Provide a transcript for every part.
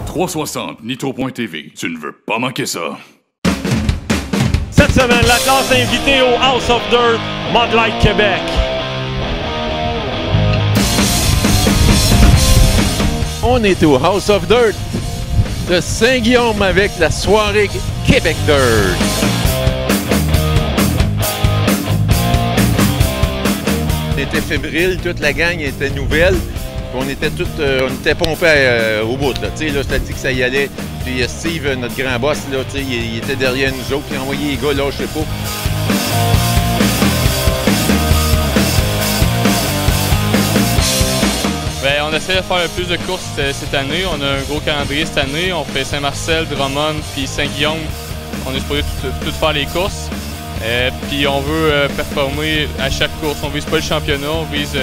360 Nitro.tv. Tu ne veux pas manquer ça. Cette semaine, la classe invitée au House of Dirt, Mud Light Québec. On est au House of Dirt de Saint-Guillaume avec la soirée Québec Dirt. On était fébrile, toute la gang était nouvelle. On était pompés au bout. Là. Là, je t'ai dit que ça y allait. Puis Steve, notre grand boss, là, il était derrière nous autres. Puis il a envoyé les gars, là, je sais pas. Bien, on essaie de faire le plus de courses cette année. On a un gros calendrier cette année. On fait Saint-Marcel, Drummond, puis Saint-Guillaume. On est supposé tout faire les courses. Puis on veut performer à chaque course. On vise pas le championnat, on vise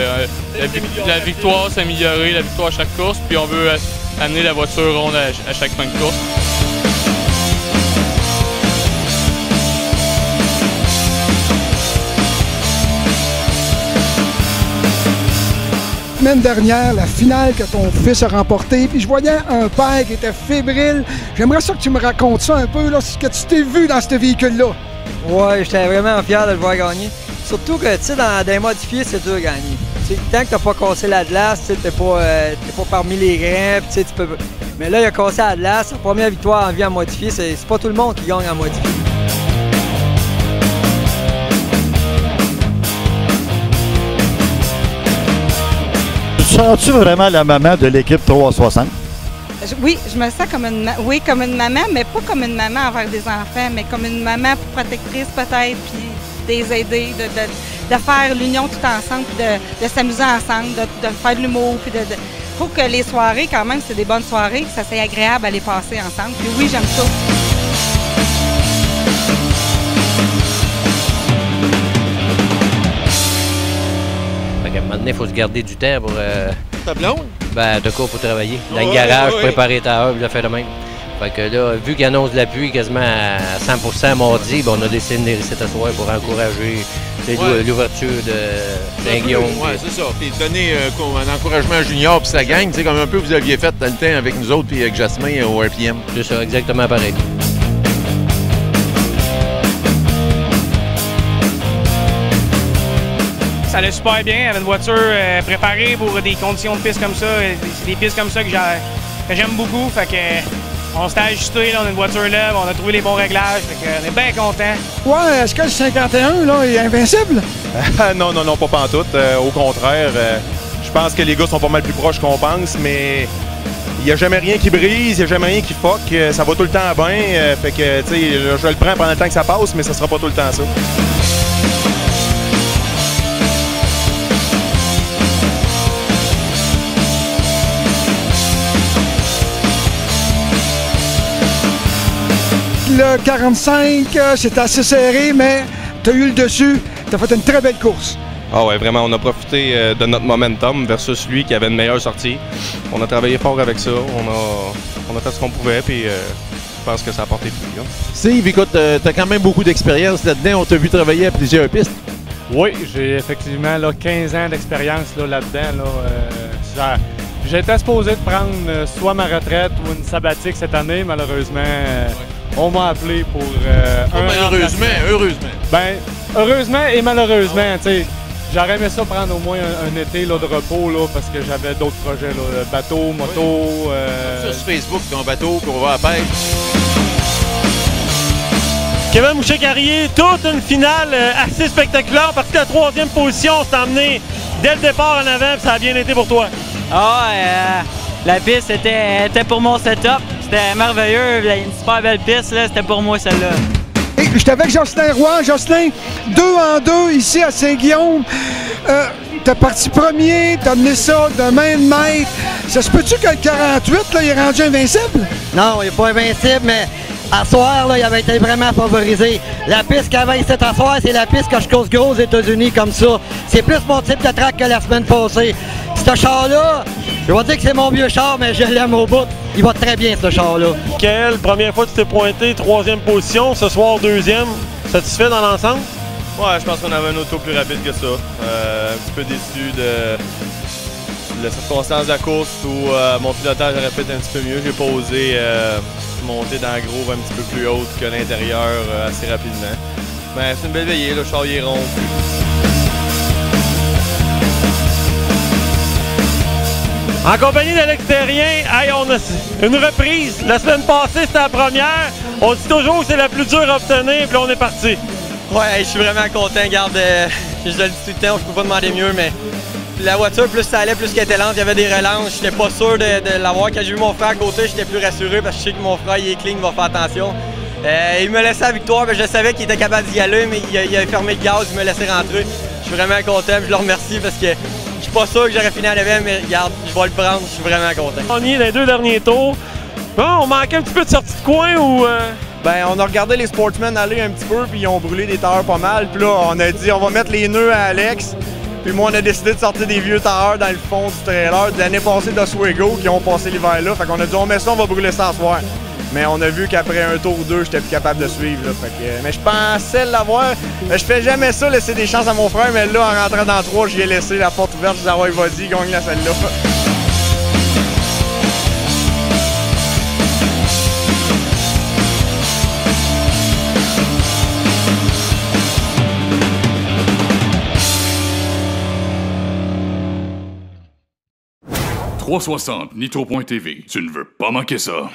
la victoire, s'améliorer, la victoire à chaque course. Puis on veut amener la voiture ronde à chaque fin de course. La semaine dernière, la finale que ton fils a remportée, puis je voyais un père qui était fébrile. J'aimerais ça que tu me racontes ça un peu, là, ce que tu t'es vu dans ce véhicule-là. Ouais, j'étais vraiment fier de le voir gagner. Surtout que, tu sais, dans des modifiés, c'est dur de gagner. T'sais, tant que t'as pas cassé la glace, t'es pas parmi les grands, tu peux... Mais là, il a cassé la glace. Sa première victoire en vie en modifié, c'est pas tout le monde qui gagne en modifié. Sens-tu vraiment la maman de l'équipe 360? Oui, je me sens comme une maman, mais pas comme une maman envers des enfants, mais comme une maman protectrice peut-être, puis de les aider, de faire l'union tout ensemble, puis de s'amuser ensemble, de faire de l'humour, puis je trouve que les soirées, quand même, c'est des bonnes soirées, que ça c'est agréable à les passer ensemble. Puis oui, j'aime ça. À un moment donné, il faut se garder du temps pour... Ta blonde? Ben, de quoi pour travailler. Dans le garage, préparer ta heure, le fait de même. Fait que là, vu qu'il annonce la pluie quasiment à 100% mardi, ben, on a décidé de venir ici ce soir pour encourager l'ouverture de Saint-Guillaume. Oui, c'est ça. Puis donner un encouragement à Junior puis sa gang, comme un peu vous aviez fait dans le temps avec nous autres puis avec Jasmin au RPM. C'est ça, exactement pareil. Ça allait super bien, elle avait une voiture préparée pour des conditions de piste comme ça. C'est des pistes comme ça que j'aime beaucoup. Fait que on s'est ajusté, là, on a une voiture là, on a trouvé les bons réglages. Fait que on est bien contents. Ouais, est-ce que le 51 là, est invincible? Non, pas pantoute. Au contraire, je pense que les gars sont pas mal plus proches qu'on pense, mais il n'y a jamais rien qui brise, il n'y a jamais rien qui fuck. Ça va tout le temps bien. Fait que, tu sais, je le prends pendant le temps que ça passe, mais ça sera pas tout le temps ça. Le 45, c'était assez serré, mais tu as eu le dessus. Tu as fait une très belle course. Ah ouais, vraiment, on a profité de notre momentum versus lui qui avait une meilleure sortie. On a travaillé fort avec ça, on a fait ce qu'on pouvait, puis je pense que ça a porté fruit. Steve, écoute, t'as quand même beaucoup d'expérience là-dedans. On t'a vu travailler à plusieurs pistes. Oui, j'ai effectivement là, 15 ans d'expérience là-dedans. J'étais supposé de prendre soit ma retraite ou une sabbatique cette année, malheureusement. On m'a appelé pour heureusement. Ben, heureusement et malheureusement, tu sais. J'aurais aimé ça prendre au moins un été là, de repos là, parce que j'avais d'autres projets, là, bateau, moto. Sur Facebook, ton bateau, qu'on va à la pêche. Kevin Mouchet-Carrier, toute une finale assez spectaculaire parce que la troisième position s'est emmenée dès le départ en avant, puis ça a bien été pour toi. La piste était pour mon setup. C'était merveilleux, une super belle piste, c'était pour moi celle-là. J'étais avec Jocelyn Roy. Jocelyn, 2 en 2 ici à Saint-Guillaume. T'es parti premier, t'as amené ça de main de maître. Ça se peut-tu que le 48, là, il est rendu invincible? Non, il n'est pas invincible, mais à soir, là, il avait été vraiment favorisé. La piste qu'il avait ici à soir, c'est la piste que je cause gros aux États-Unis comme ça. C'est plus mon type de track que la semaine passée. Ce char-là, je vais dire que c'est mon vieux char, mais je l'aime au bout. Il va très bien, ce char-là. Quelle première fois que tu t'es pointé, troisième position, ce soir deuxième. Satisfait dans l'ensemble? Ouais, je pense qu'on avait un auto plus rapide que ça. Un petit peu déçu La circonstance de la course où mon pilotage aurait pu être un petit peu mieux, j'ai pas osé monter dans la groove un petit peu plus haute que l'intérieur assez rapidement. Mais c'est une belle veillée, le char est rond. En compagnie d'Alex Terrien, hey, on a une reprise. La semaine passée, c'était la première. On dit toujours que c'est la plus dure à obtenir, puis là, on est parti. Ouais, je suis vraiment content. Regarde, je le dis tout le temps, je peux pas demander mieux, mais la voiture, plus ça allait, plus qu'elle était lente. Il y avait des relances. J'étais pas sûr de l'avoir. Quand j'ai vu mon frère à côté, j'étais plus rassuré parce que je sais que mon frère, il est clean, il va faire attention. Il me laissait la victoire, mais je savais qu'il était capable d'y aller, mais il avait fermé le gaz, il me laissait rentrer. Je suis vraiment content, je le remercie parce que je suis pas sûr que j'aurais fini à 9e, mais regarde, je vais le prendre, je suis vraiment content. On y est dans les 2 derniers tours. Bon, on manquait un petit peu de sortie de coin ou... Ben, on a regardé les sportsmen aller un petit peu, puis ils ont brûlé des tailleurs pas mal. Puis là, on a dit, on va mettre les nœuds à Alex. Puis moi, on a décidé de sortir des vieux tailleurs dans le fond du trailer de l'année passée d'Oswego qui ont passé l'hiver là. Fait qu'on a dit, on met ça, on va brûler ça ce soir. Mais on a vu qu'après un tour ou deux, j'étais plus capable de suivre. Là. Fait que, mais je pensais l'avoir. Je fais jamais ça, laisser des chances à mon frère, mais là, en rentrant dans 3, j'y ai laissé la porte ouverte. Je disais, ah ouais, vas-y, gagne la celle-là. .360 Nitro.tv. Tu ne veux pas manquer ça.